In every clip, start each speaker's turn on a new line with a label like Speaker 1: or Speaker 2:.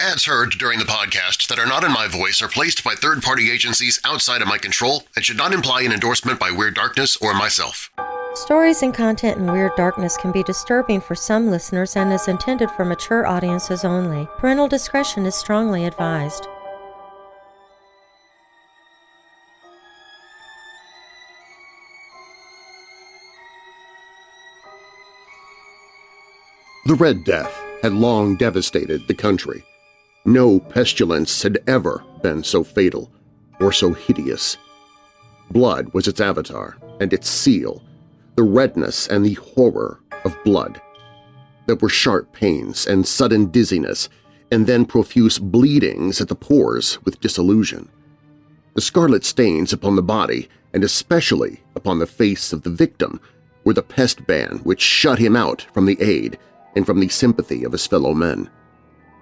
Speaker 1: Ads heard during the podcast that are not in my voice are placed by third-party agencies outside of my control and should not imply an endorsement by Weird Darkness or myself.
Speaker 2: Stories and content in Weird Darkness can be disturbing for some listeners and is intended for mature audiences only. Parental discretion is strongly advised.
Speaker 1: The Red Death had long devastated the country. No pestilence had ever been so fatal or so hideous. Blood was its avatar and its seal, the redness and the horror of blood. There were sharp pains and sudden dizziness, and then profuse bleedings at the pores with dissolution. The scarlet stains upon the body, and especially upon the face of the victim, were the pest ban which shut him out from the aid and from the sympathy of his fellow men.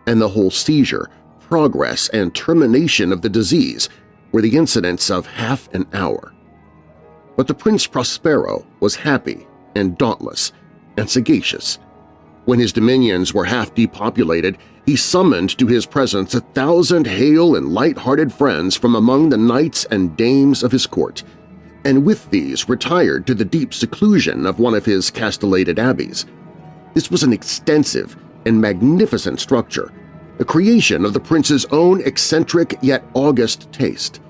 Speaker 1: And the whole seizure, progress, and termination of the disease were the incidents of half an hour. But the Prince Prospero was happy and dauntless and sagacious. When his dominions were half depopulated, he summoned to his presence 1,000 hale and light-hearted friends from among the knights and dames of his court, and with these retired to the deep seclusion of one of his castellated abbeys. This was an extensive and magnificent structure, a creation of the prince's own eccentric yet august taste.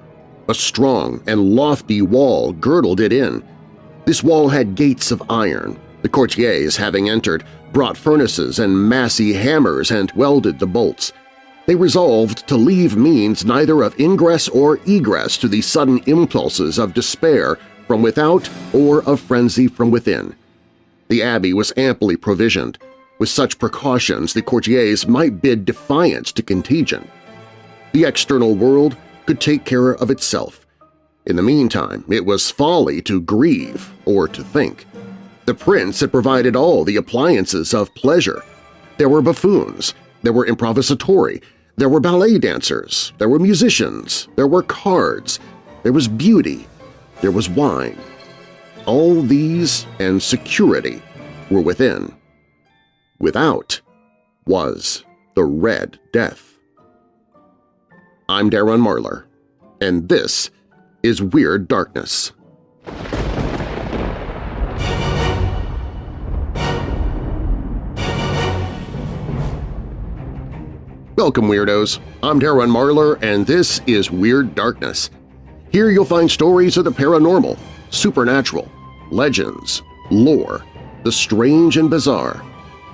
Speaker 1: A strong and lofty wall girdled it in. This wall had gates of iron. The courtiers, having entered, brought furnaces and massy hammers and welded the bolts. They resolved to leave means neither of ingress or egress to the sudden impulses of despair from without or of frenzy from within. The abbey was amply provisioned. With such precautions, the courtiers might bid defiance to contagion. The external world could take care of itself. In the meantime, it was folly to grieve or to think. The prince had provided all the appliances of pleasure. There were buffoons, there were improvisatori, there were ballet dancers, there were musicians, there were cards, there was beauty, there was wine. All these and security were within. Without was the Red Death. I'm Darren Marlar, and this is Weird Darkness. Welcome, Weirdos! I'm Darren Marlar, and this is Weird Darkness. Here you'll find stories of the paranormal, supernatural, legends, lore, the strange and bizarre,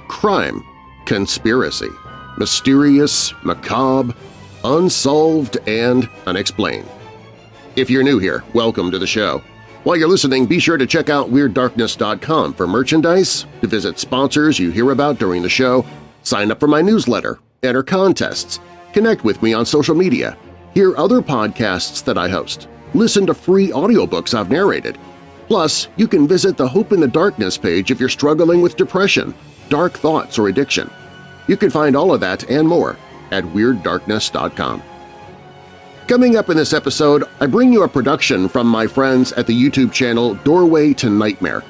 Speaker 1: crime, conspiracy, mysterious, macabre, unsolved, and unexplained. If you're new here, welcome to the show. While you're listening, be sure to check out WeirdDarkness.com for merchandise, to visit sponsors you hear about during the show, sign up for my newsletter, enter contests, connect with me on social media, hear other podcasts that I host, listen to free audiobooks I've narrated. Plus, you can visit the Hope in the Darkness page if you're struggling with depression, dark thoughts, or addiction. You can find all of that and more at WeirdDarkness.com. Coming up in this episode, I bring you a production from my friends at the YouTube channel Doorway to Nightmare.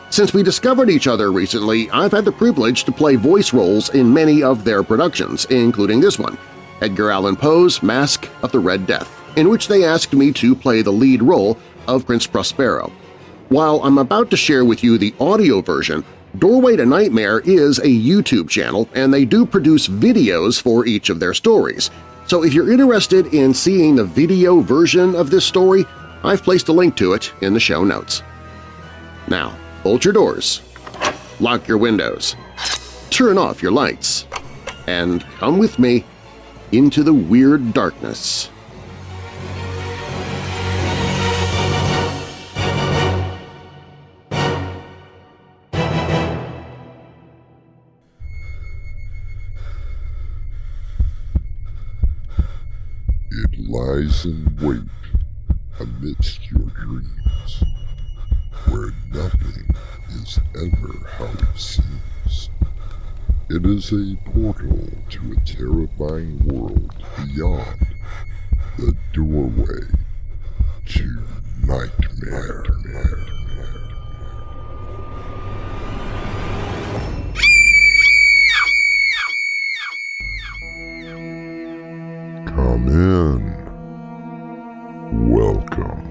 Speaker 1: Since we discovered each other recently, I've had the privilege to play voice roles in many of their productions, including this one, Edgar Allan Poe's Masque of the Red Death, in which they asked me to play the lead role of Prince Prospero. While I'm about to share with you the audio version, Doorway to Nightmare is a YouTube channel, and they do produce videos for each of their stories. So if you're interested in seeing the video version of this story, I've placed a link to it in the show notes. Now, bolt your doors, lock your windows, turn off your lights, and come with me into the Weird Darkness.
Speaker 3: It lies in wait amidst your dreams, where nothing is ever how it seems. It is a portal to a terrifying world beyond the doorway to nightmare. Come in. Welcome.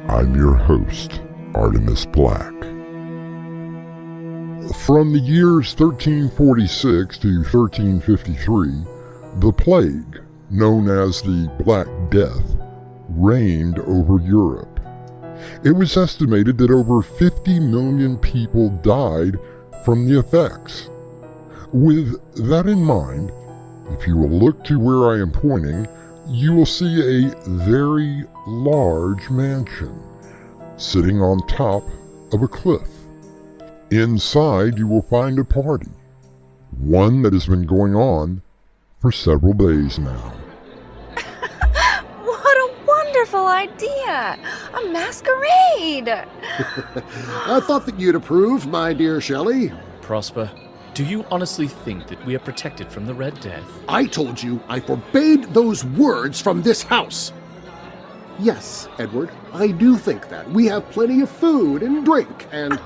Speaker 3: I'm your host, Artemis Black. From the years 1346 to 1353, the plague, known as the Black Death, reigned over Europe. It was estimated that over 50 million people died from the effects. With that in mind, if you will look to where I am pointing, you will see a very large mansion sitting on top of a cliff. Inside you will find a party, one that has been going on for several days now.
Speaker 4: What a wonderful idea! A masquerade!
Speaker 1: I thought that you'd approve, my dear Shelley.
Speaker 5: Prosper, do you honestly think that we are protected from the Red Death?
Speaker 1: I told you I forbade those words from this house. Yes, Edward, I do think that. We have plenty of food and drink and...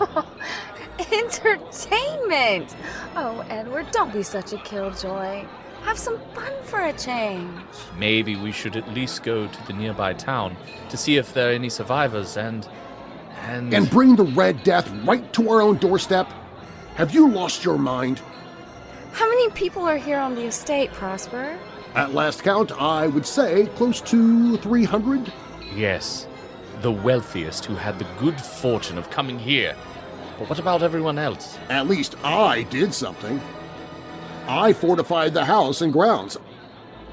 Speaker 4: Entertainment! Oh, Edward, don't be such a killjoy. Have some fun for a change.
Speaker 5: Maybe we should at least go to the nearby town to see if there are any survivors and
Speaker 1: bring the Red Death right to our own doorstep? Have you lost your mind?
Speaker 4: How many people are here on the estate, Prosper?
Speaker 1: At last count, I would say close to 300.
Speaker 5: Yes, the wealthiest who had the good fortune of coming here. But what about everyone else?
Speaker 1: At least I did something. I fortified the house and grounds.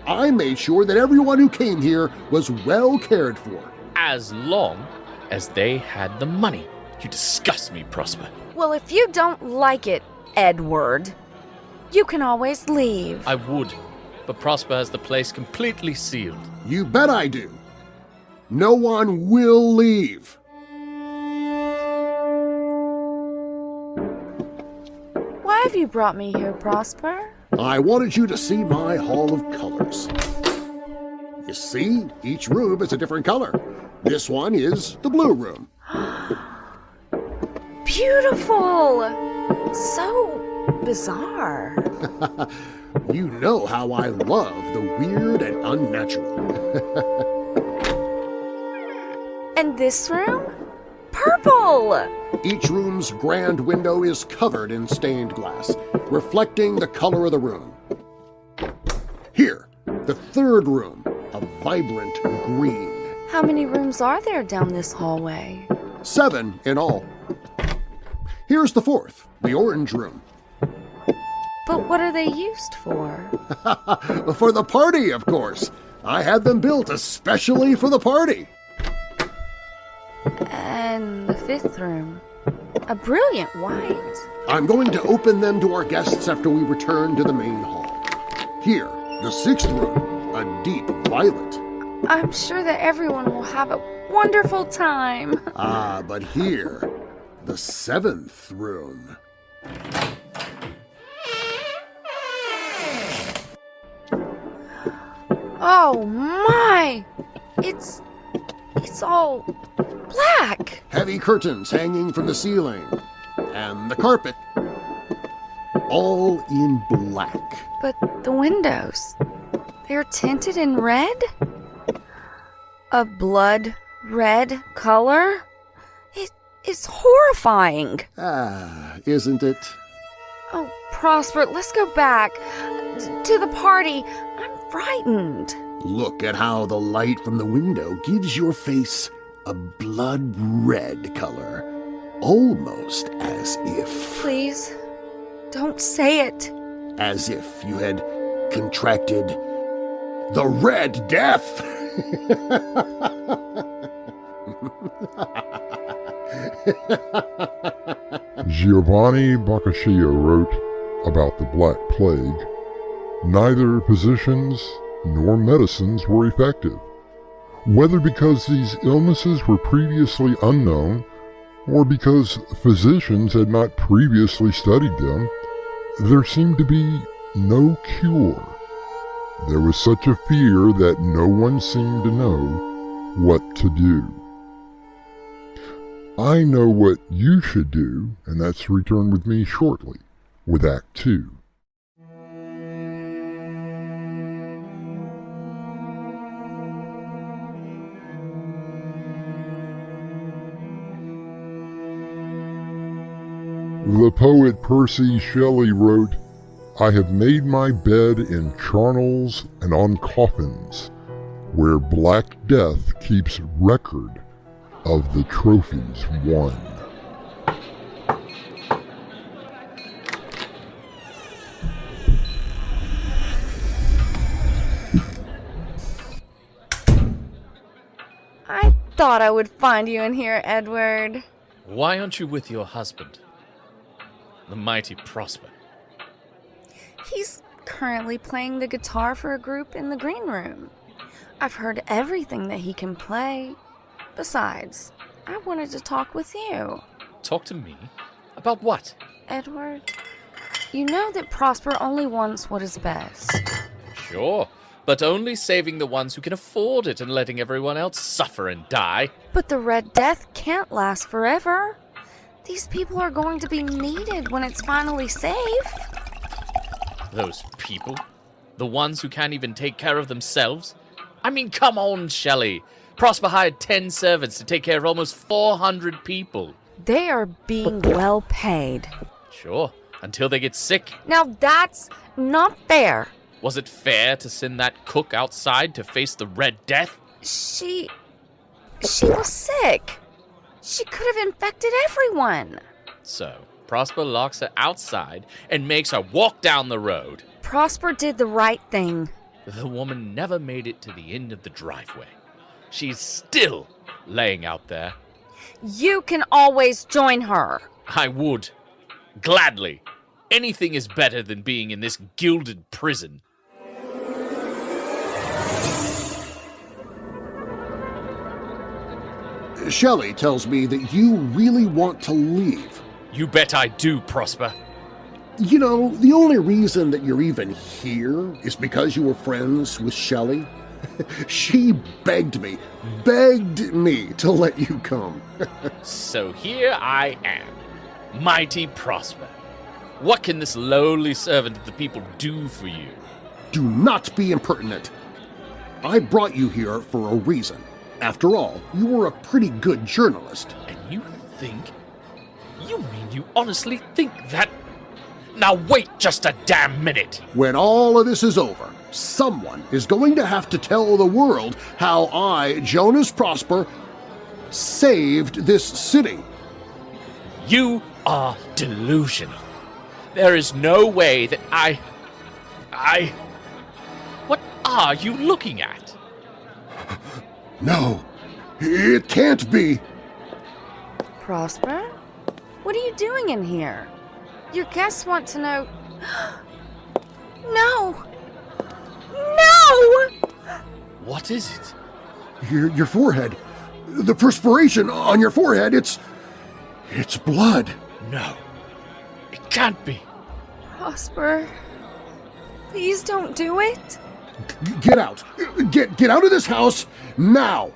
Speaker 1: I made sure that everyone who came here was well cared for.
Speaker 5: As long as they had the money. You disgust me, Prosper.
Speaker 4: Well, if you don't like it, Edward, you can always leave.
Speaker 5: I would, but Prosper has the place completely sealed.
Speaker 1: You bet I do. No one will leave.
Speaker 4: Why have you brought me here, Prosper?
Speaker 1: I wanted you to see my Hall of Colors. You see, each room is a different color. This one is the blue room.
Speaker 4: Beautiful! So bizarre.
Speaker 1: You know how I love the weird and unnatural.
Speaker 4: And this room? Purple!
Speaker 1: Each room's grand window is covered in stained glass, reflecting the color of the room. Here, the third room, a vibrant green.
Speaker 4: How many rooms are there down this hallway?
Speaker 1: 7 in all. Here's the fourth, the orange room.
Speaker 4: But what are they used for?
Speaker 1: For the party, of course. I had them built especially for the party.
Speaker 4: And the fifth room? A brilliant white.
Speaker 1: I'm going to open them to our guests after we return to the main hall. Here, the sixth room, a deep violet.
Speaker 4: I'm sure that everyone will have a wonderful time.
Speaker 1: Ah, but here, the seventh room.
Speaker 4: Oh my! It's all black.
Speaker 1: Heavy curtains hanging from the ceiling. And the carpet. All in black.
Speaker 4: But the windows, they're tinted in red? A blood red color? It's horrifying.
Speaker 1: Ah, isn't it?
Speaker 4: Oh, Prosper, let's go back to the party. I'm frightened.
Speaker 1: Look at how the light from the window gives your face a blood red color. Almost as if...
Speaker 4: Please, don't say it.
Speaker 1: As if you had contracted the Red Death.
Speaker 3: Giovanni Boccaccio wrote about the Black Plague. Neither physicians nor medicines were effective. Whether because these illnesses were previously unknown or because physicians had not previously studied them, there seemed to be no cure. There was such a fear that no one seemed to know what to do. I know what you should do, and that's return with me shortly with Act 2. The poet Percy Shelley wrote, "I have made my bed in charnels and on coffins, where Black Death keeps record of the trophies won."
Speaker 4: I thought I would find you in here, Edward.
Speaker 5: Why aren't you with your husband, the mighty Prosper?
Speaker 4: He's currently playing the guitar for a group in the green room. I've heard everything that he can play. Besides, I wanted to talk with you.
Speaker 5: Talk to me? About what?
Speaker 4: Edward, you know that Prosper only wants what is best.
Speaker 5: Sure, but only saving the ones who can afford it and letting everyone else suffer and die.
Speaker 4: But the Red Death can't last forever. These people are going to be needed when it's finally safe.
Speaker 5: Those people? The ones who can't even take care of themselves? I mean, come on, Shelley. Prosper hired 10 servants to take care of almost 400 people.
Speaker 4: They are being well paid.
Speaker 5: Sure, until they get sick.
Speaker 4: Now that's not fair.
Speaker 5: Was it fair to send that cook outside to face the Red Death?
Speaker 4: She was sick. She could have infected everyone.
Speaker 5: So, Prosper locks her outside and makes her walk down the road.
Speaker 4: Prosper did the right thing.
Speaker 5: The woman never made it to the end of the driveway. She's still laying out there.
Speaker 4: You can always join her.
Speaker 5: I would. Gladly. Anything is better than being in this gilded prison.
Speaker 1: Shelley tells me that you really want to leave.
Speaker 5: You bet I do, Prosper.
Speaker 1: You know, the only reason that you're even here is because you were friends with Shelley. She begged me to let you come.
Speaker 5: So here I am, mighty Prosper. What can this lowly servant of the people do for you?
Speaker 1: Do not be impertinent. I brought you here for a reason. After all, you were a pretty good journalist.
Speaker 5: And you think? You mean you honestly think that? Now wait just a damn minute!
Speaker 1: When all of this is over, someone is going to have to tell the world how I, Jonas Prosper, saved this city.
Speaker 5: You are delusional. There is no way that I... What are you looking at?
Speaker 1: No, it can't be.
Speaker 4: Prosper? What are you doing in here? Your guests want to know... No! No!
Speaker 5: What is it?
Speaker 1: Your forehead. The perspiration on your forehead, it's blood.
Speaker 5: No. It can't be.
Speaker 4: Prosper, please don't do it.
Speaker 1: Get out. Get out of this house now.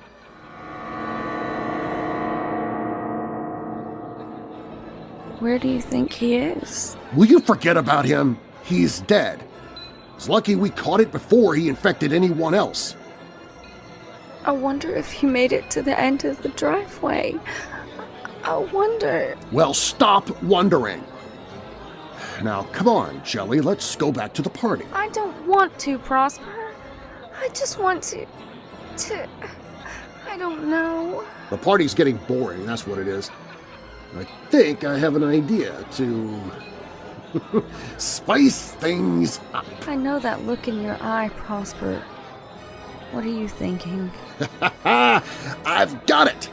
Speaker 4: Where do you think he is?
Speaker 1: Will you forget about him? He's dead. It's lucky we caught it before he infected anyone else.
Speaker 4: I wonder if he made it to the end of the driveway. I wonder...
Speaker 1: Well, stop wondering. Now, come on, Shelley, let's go back to the party.
Speaker 4: I don't want to, Prosper. I just want to... I don't know.
Speaker 1: The party's getting boring, that's what it is. I think I have an idea to spice things up.
Speaker 4: I know that look in your eye, Prosper. What are you thinking?
Speaker 1: I've got it!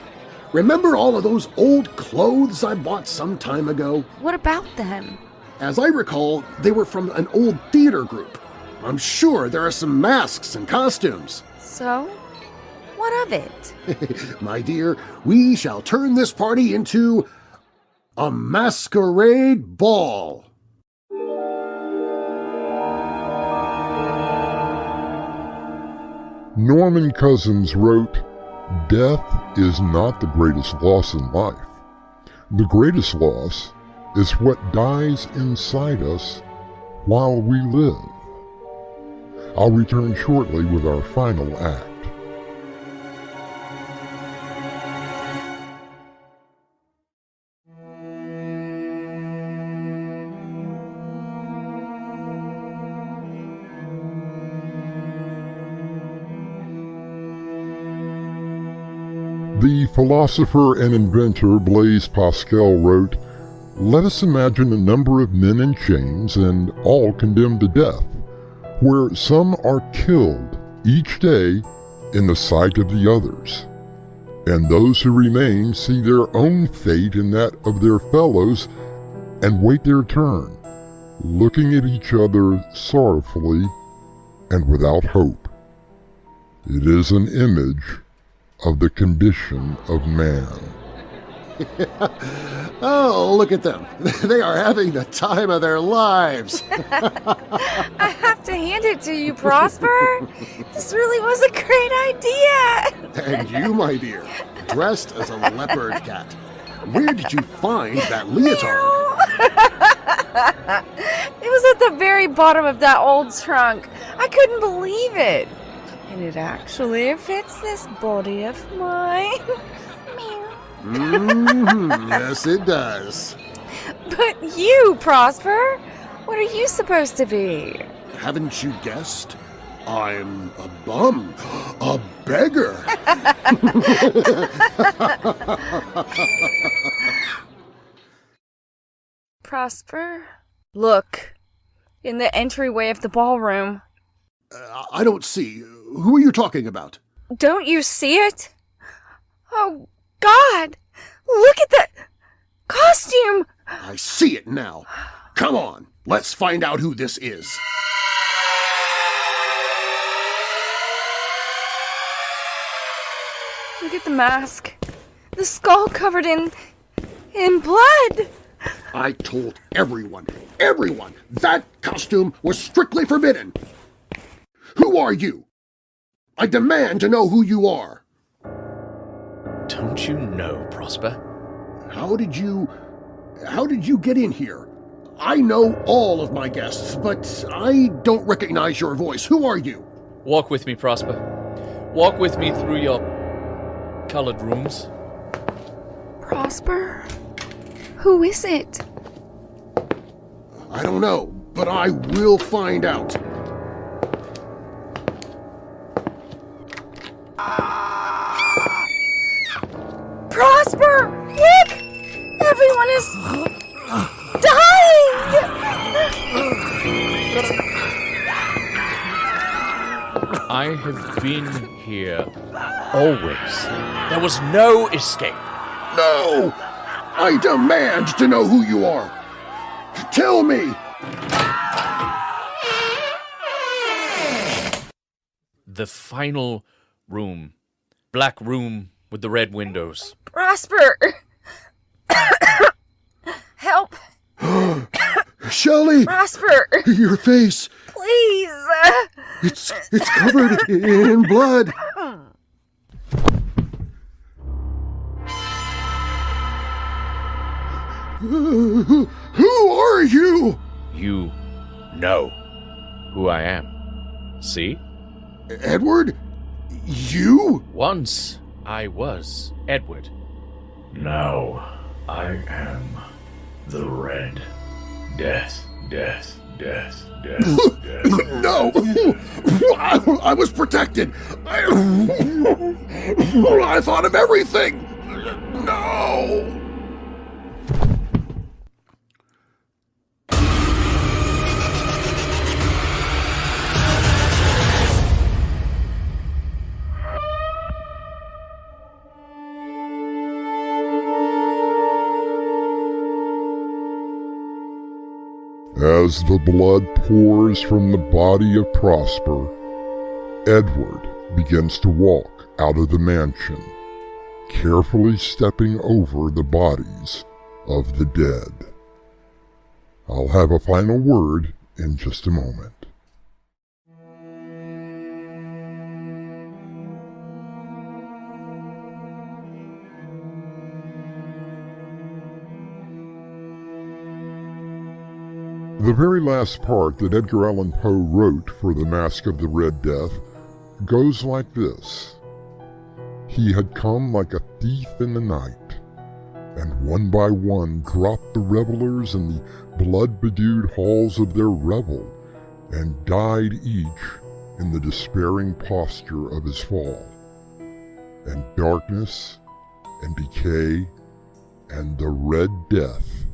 Speaker 1: Remember all of those old clothes I bought some time ago?
Speaker 4: What about them?
Speaker 1: As I recall, they were from an old theater group. I'm sure there are some masks and costumes.
Speaker 4: So? What of it?
Speaker 1: My dear, we shall turn this party into a masquerade ball.
Speaker 3: Norman Cousins wrote, "Death is not the greatest loss in life. The greatest loss is what dies inside us while we live." I'll return shortly with our final act. The philosopher and inventor Blaise Pascal wrote, "Let us imagine a number of men in chains and all condemned to death, where some are killed each day in the sight of the others, and those who remain see their own fate in that of their fellows and wait their turn, looking at each other sorrowfully and without hope. It is an image of the condition of man."
Speaker 1: Oh, look at them. They are having the time of their lives.
Speaker 4: I have to hand it to you, Prosper. This really was a great idea.
Speaker 1: And you, my dear, dressed as a leopard cat. Where did you find that leotard?
Speaker 4: It was at the very bottom of that old trunk. I couldn't believe it. And it actually fits this body of mine.
Speaker 1: Yes, it does.
Speaker 4: But you, Prosper, what are you supposed to be?
Speaker 1: Haven't you guessed? I'm a bum. A beggar.
Speaker 4: Prosper? Look, in the entryway of the ballroom.
Speaker 1: I don't see. Who are you talking about?
Speaker 4: Don't you see it? Oh, God! Look at the costume!
Speaker 1: I see it now. Come on, let's find out who this is.
Speaker 4: Look at the mask. The skull covered in blood.
Speaker 1: I told everyone, that costume was strictly forbidden. Who are you? I demand to know who you are.
Speaker 5: Don't you know, Prosper?
Speaker 1: How did you get in here? I know all of my guests, but I don't recognize your voice. Who are you?
Speaker 5: Walk with me, Prosper. Walk with me through your colored rooms.
Speaker 4: Prosper? Who is it?
Speaker 1: I don't know, but I will find out.
Speaker 4: Prosper! Look! Everyone is dying!
Speaker 5: I have been here always. There was no escape.
Speaker 1: No! I demand to know who you are. Tell me!
Speaker 5: The final room. Black room with the red windows.
Speaker 4: Prosper! Help!
Speaker 1: Shelley!
Speaker 4: Prosper!
Speaker 1: Your face!
Speaker 4: Please!
Speaker 1: It's covered in blood! Who are you?
Speaker 5: You know who I am. See?
Speaker 1: Edward? You?
Speaker 5: Once I was Edward.
Speaker 6: Now I am the Red Death, Death, Death, Death, Death.
Speaker 1: No! I was protected! I thought of everything! No!
Speaker 3: As the blood pours from the body of Prosper, Edward begins to walk out of the mansion, carefully stepping over the bodies of the dead. I'll have a final word in just a moment. The very last part that Edgar Allan Poe wrote for The Masque of the Red Death goes like this. He had come like a thief in the night, and one by one dropped the revelers in the blood-bedewed halls of their revel, and died each in the despairing posture of his fall. And darkness and decay, and the Red Death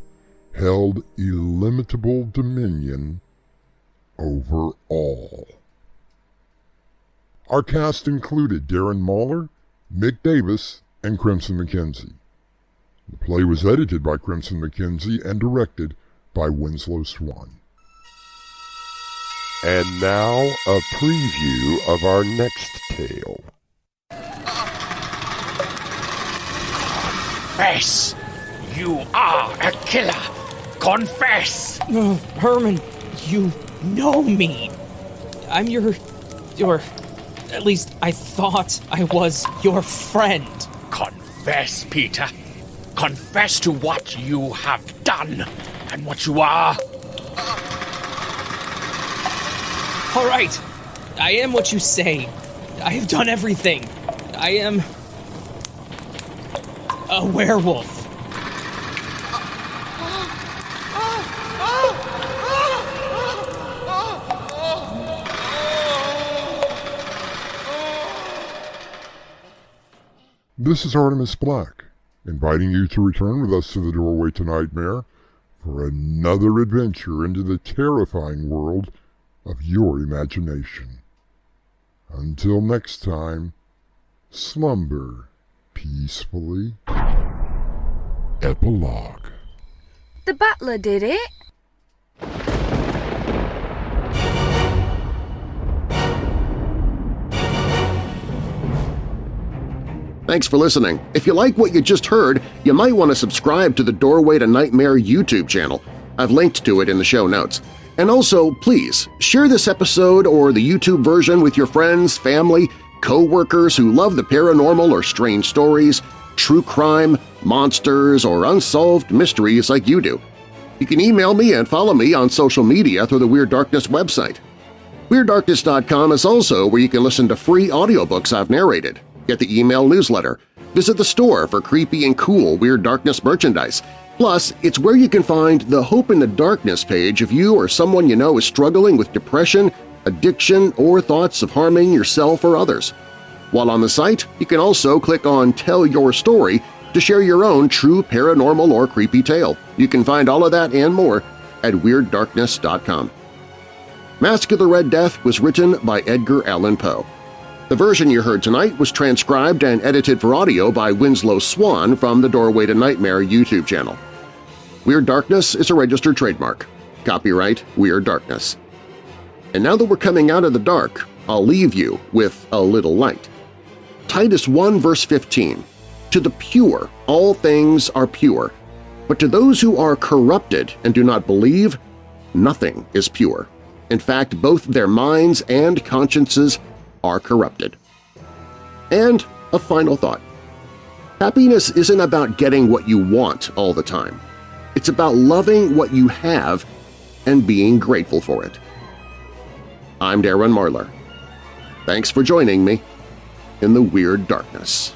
Speaker 3: held illimitable dominion over all. Our cast included Darren Mahler, Mick Davis, and Crimson McKenzie. The play was edited by Crimson McKenzie and directed by Winslow Swan. And now, a preview of our next tale.
Speaker 7: Confess! You are a killer! Confess!
Speaker 8: Herman, you know me. I'm your... At least I thought I was your friend.
Speaker 7: Confess, Peter. Confess to what you have done and what you are.
Speaker 8: All right. I am what you say. I have done everything. I am... a werewolf.
Speaker 3: This is Artemis Black, inviting you to return with us to the Doorway to Nightmare for another adventure into the terrifying world of your imagination. Until next time, slumber peacefully. Epilogue.
Speaker 4: The butler did it.
Speaker 1: Thanks for listening. If you like what you just heard, you might want to subscribe to the Doorway to Nightmare YouTube channel. I've linked to it in the show notes. And also, please, share this episode or the YouTube version with your friends, family, co-workers who love the paranormal or strange stories, true crime, monsters, or unsolved mysteries like you do. You can email me and follow me on social media through the Weird Darkness website. WeirdDarkness.com is also where you can listen to free audiobooks I've narrated, get the email newsletter, visit the store for creepy and cool Weird Darkness merchandise. Plus, it's where you can find the Hope in the Darkness page if you or someone you know is struggling with depression, addiction, or thoughts of harming yourself or others. While on the site, you can also click on Tell Your Story to share your own true paranormal or creepy tale. You can find all of that and more at WeirdDarkness.com. Masque of the Red Death was written by Edgar Allan Poe. The version you heard tonight was transcribed and edited for audio by Winslow Swan from the Doorway to Nightmare YouTube channel. Weird Darkness is a registered trademark. Copyright Weird Darkness. And now that we're coming out of the dark, I'll leave you with a little light. Titus 1 verse 15, "To the pure all things are pure, but to those who are corrupted and do not believe, nothing is pure. In fact, both their minds and consciences are corrupted." And a final thought. Happiness isn't about getting what you want all the time. It's about loving what you have and being grateful for it. I'm Darren Marlar. Thanks for joining me in the Weird Darkness.